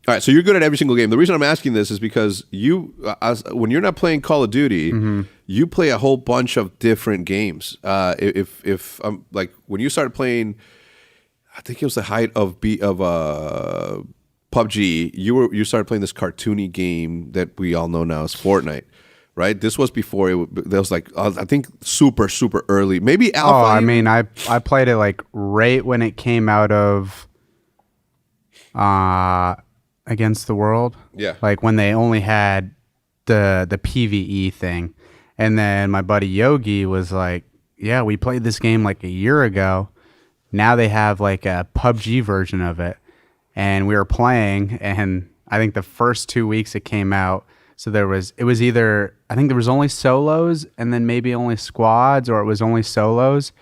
All right, so you're good at every single game. The reason I'm asking this is because when you're not playing Call of Duty, you play a whole bunch of different games. If like when you started playing, I think it was the height of PUBG. You started playing this cartoony game that we all know now as Fortnite, right? This was before there was like I think super early, maybe alpha. Oh, I mean, I played it like right when it came out of Against the World. Yeah. Like when they only had the PvE thing. And then my buddy Yogi was like, yeah, we played this game like a year ago. Now they have like a PUBG version of it. And we were playing, and I think the first 2 weeks it came out, so it was either, I think there was only solos and then maybe only squads, or it was only solos.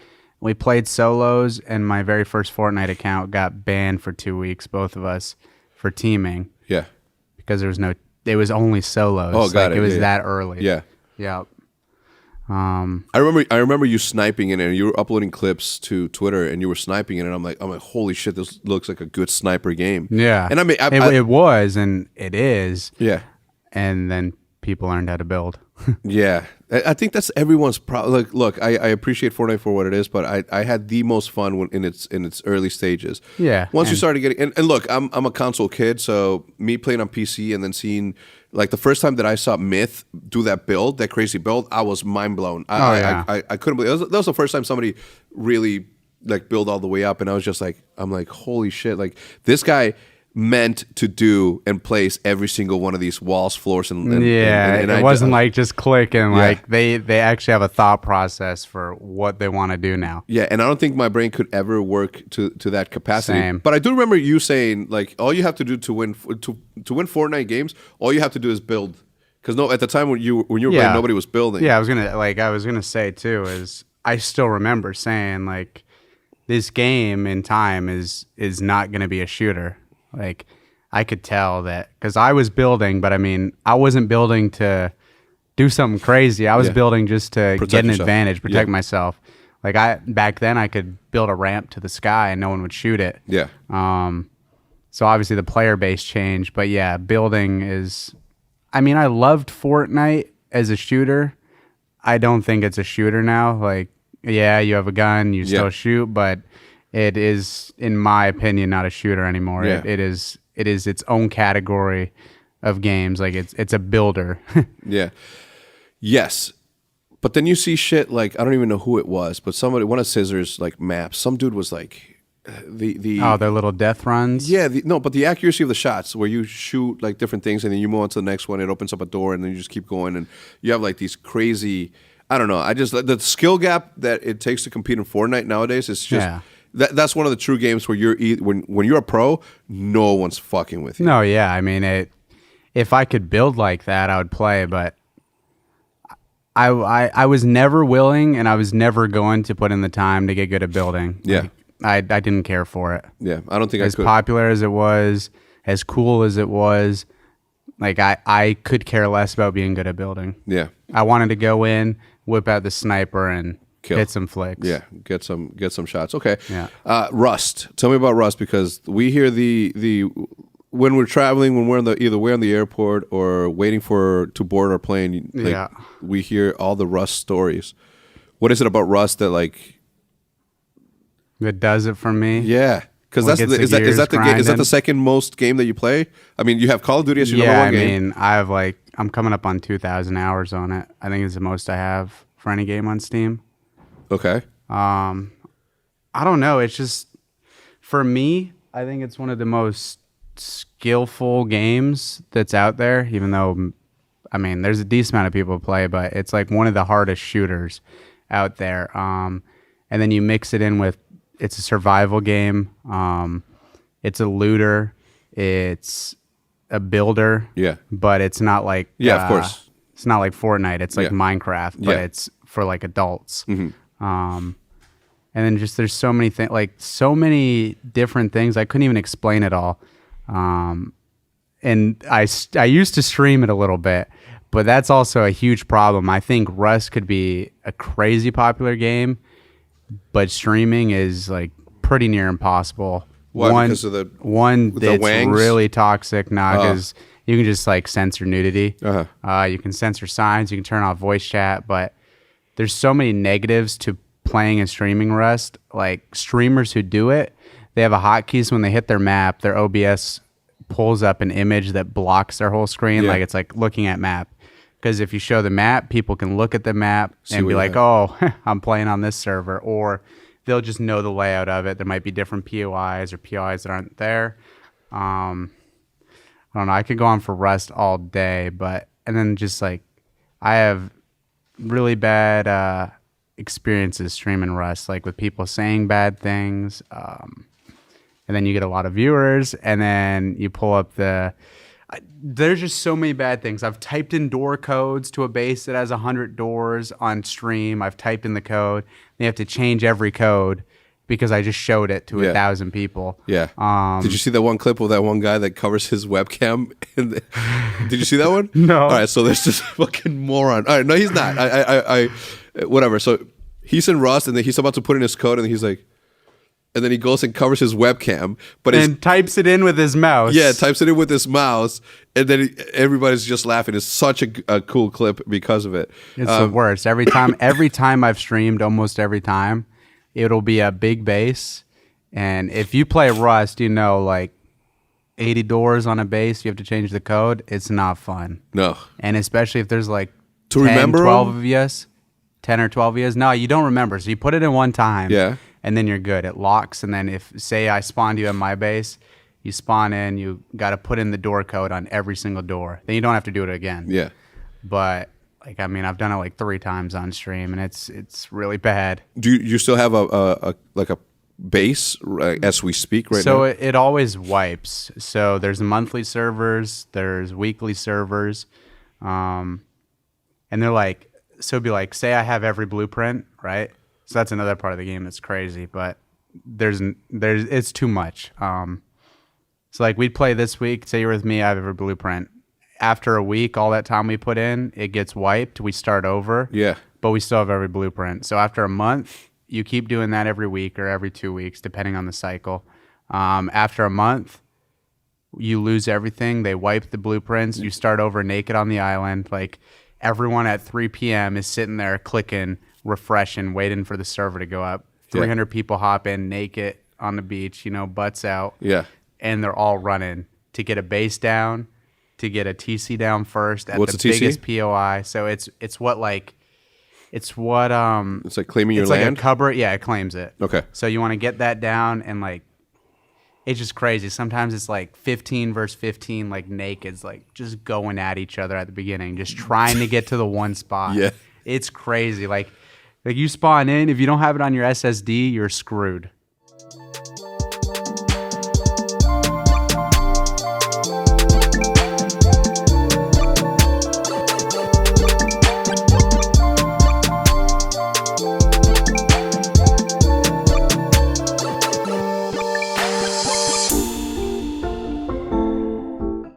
We played solos, and my very first Fortnite account got banned for 2 weeks, both of us, for teaming. Yeah. Because it was only solos. Oh, got like, it. It was that early. Yeah. Yeah. I remember you sniping in it, and you were uploading clips to Twitter, and you were sniping in it. I'm like, holy shit, this looks like a good sniper game. Yeah. And I mean, it was, and it is. Yeah. And then people learned how to build. Yeah. I think that's everyone's problem. Look, I appreciate Fortnite for what it is, but I had the most fun in its early stages. Yeah. Once you started getting, and look, I'm a console kid, so me playing on PC and then seeing, like the first time that I saw Myth do that crazy build, I was mind blown. I couldn't believe that was the first time somebody really like build all the way up, and I was just like, I'm like, holy shit! Like this guy meant to do and place every single one of these walls, floors, and it wasn't like just click and like they actually have a thought process for what they want to do now. Yeah, and I don't think my brain could ever work to that capacity. Same. But I do remember you saying like all you have to do to win Fortnite games, all you have to do is build. Because at the time when you were playing, nobody was building. Yeah, I was gonna say too is I still remember saying like this game in time is not gonna be a shooter. Like, I could tell that because I was building, but I mean, I wasn't building to do something crazy. I was building just to get an advantage, protect myself. Like back then, I could build a ramp to the sky and no one would shoot it. Yeah. So obviously the player base changed, but yeah, building is. I mean, I loved Fortnite as a shooter. I don't think it's a shooter now. Like, yeah, you have a gun, you still shoot, but. It is, in my opinion, not a shooter anymore. Yeah. It is its own category of games. Like it's a builder. Yeah. Yes. But then you see shit like I don't even know who it was, but one of Scissors like maps. Some dude was like their little death runs. Yeah. But the accuracy of the shots where you shoot like different things and then you move on to the next one. It opens up a door and then you just keep going and you have like these crazy. I don't know. The skill gap that it takes to compete in Fortnite nowadays is just. Yeah. That's one of the true games where when you're a pro, no one's fucking with you. No, yeah. I mean, if I could build like that, I would play. But I was never willing, and I was never going to put in the time to get good at building. Yeah, like, I didn't care for it. Yeah, I don't think as popular as it was, as cool as it was. Like I could care less about being good at building. Yeah, I wanted to go in, whip out the sniper, and. Hit some flicks. Yeah, get some shots. Okay. Yeah. Rust. Tell me about Rust because we hear the when we're traveling, when we're either we're on the airport or waiting to board our plane. Like, we hear all the Rust stories. What is it about Rust that like that does it for me? Yeah, because is that the second most game that you play? I mean, you have Call of Duty as your number one game. I mean, I have I'm coming up on 2,000 hours on it. I think it's the most I have for any game on Steam. Okay. I don't know. It's just for me, I think it's one of the most skillful games that's out there, even though I mean there's a decent amount of people who play, but it's like one of the hardest shooters out there. And then you mix it in with it's a survival game, it's a looter, it's a builder. Yeah. But it's not like of course. It's not like Fortnite, it's like Minecraft, but it's for like adults. Mm-hmm. And then just there's so many things, like so many different things. I couldn't even explain it all. And I used to stream it a little bit, but that's also a huge problem. I think Rust could be a crazy popular game, but streaming is like pretty near impossible Why? Because of the that's wangs? really toxic now because you can just like censor nudity. You can censor signs. You can turn off voice chat. But there's so many negatives to playing and streaming Rust. Like streamers who do it, they have a hotkey, so when they hit their map, their OBS pulls up an image that blocks their whole screen. Like it's like looking at map. Because if you show the map, people can look at the map and be like, oh, I'm playing on this server. Or they'll just know the layout of it. There might be different POIs or POIs that aren't there. I don't know. I could go on for Rust all day. And then just like, I have really bad experiences streaming Rust, like with people saying bad things. And then you get a lot of viewers. And then you pull up there's just so many bad things. I've typed in door codes to a base that has 100 doors on stream. I've typed in the code. They have to change every code because I just showed it to 1,000 people. Yeah. Did you see that one clip of that one guy that covers his webcam? Did you see that one? No. All right, so there's this fucking moron. All right, no, he's not. I whatever. So he's in Rust, and then he's about to put in his code, and he's like, and then he goes and covers his webcam, and types it in with his mouse. Yeah, types it in with his mouse, and then everybody's just laughing. It's such a cool clip because of it. It's the worst. Every time I've streamed, almost every time, it'll be a big base, and if you play Rust, you know, like 80 doors on a base, you have to change the code. It's not fun. No, and especially if there's like 10 or 12 years. No, you don't remember. So you put it in one time. Yeah. And then you're good. It locks. And then if, say, I spawned you at my base, you spawn in, you got to put in the door code on every single door. Then you don't have to do it again. Yeah. But, like, I mean, I've done it like 3 times on stream, and it's really bad. Do you still have a base as we speak right now? So it always wipes. So there's monthly servers, there's weekly servers. And they're like, so it'd be like, say I have every blueprint, right? So that's another part of the game that's crazy, but it's too much. So like we'd play this week, say you're with me, I have every blueprint. After a week, all that time we put in, it gets wiped. We start over. Yeah. But we still have every blueprint. So after a month, you keep doing that every week or every 2 weeks, depending on the cycle. After a month, you lose everything. They wipe the blueprints. You start over naked on the island. Like everyone at 3 p.m. is sitting there clicking, refreshing, waiting for the server to go up. 300 people hop in naked on the beach, you know, butts out. Yeah. And they're all running to get a base down, to get a TC down first at What's the TC? biggest POI. So it's what it's like claiming your land. Like a cover. Yeah, it claims it. Okay. So you want to get that down, and like it's just crazy. Sometimes it's like 15 versus 15, like nakeds, like just going at each other at the beginning, just trying to get to the one spot. Yeah. It's crazy. Like you spawn in, if you don't have it on your SSD, you're screwed.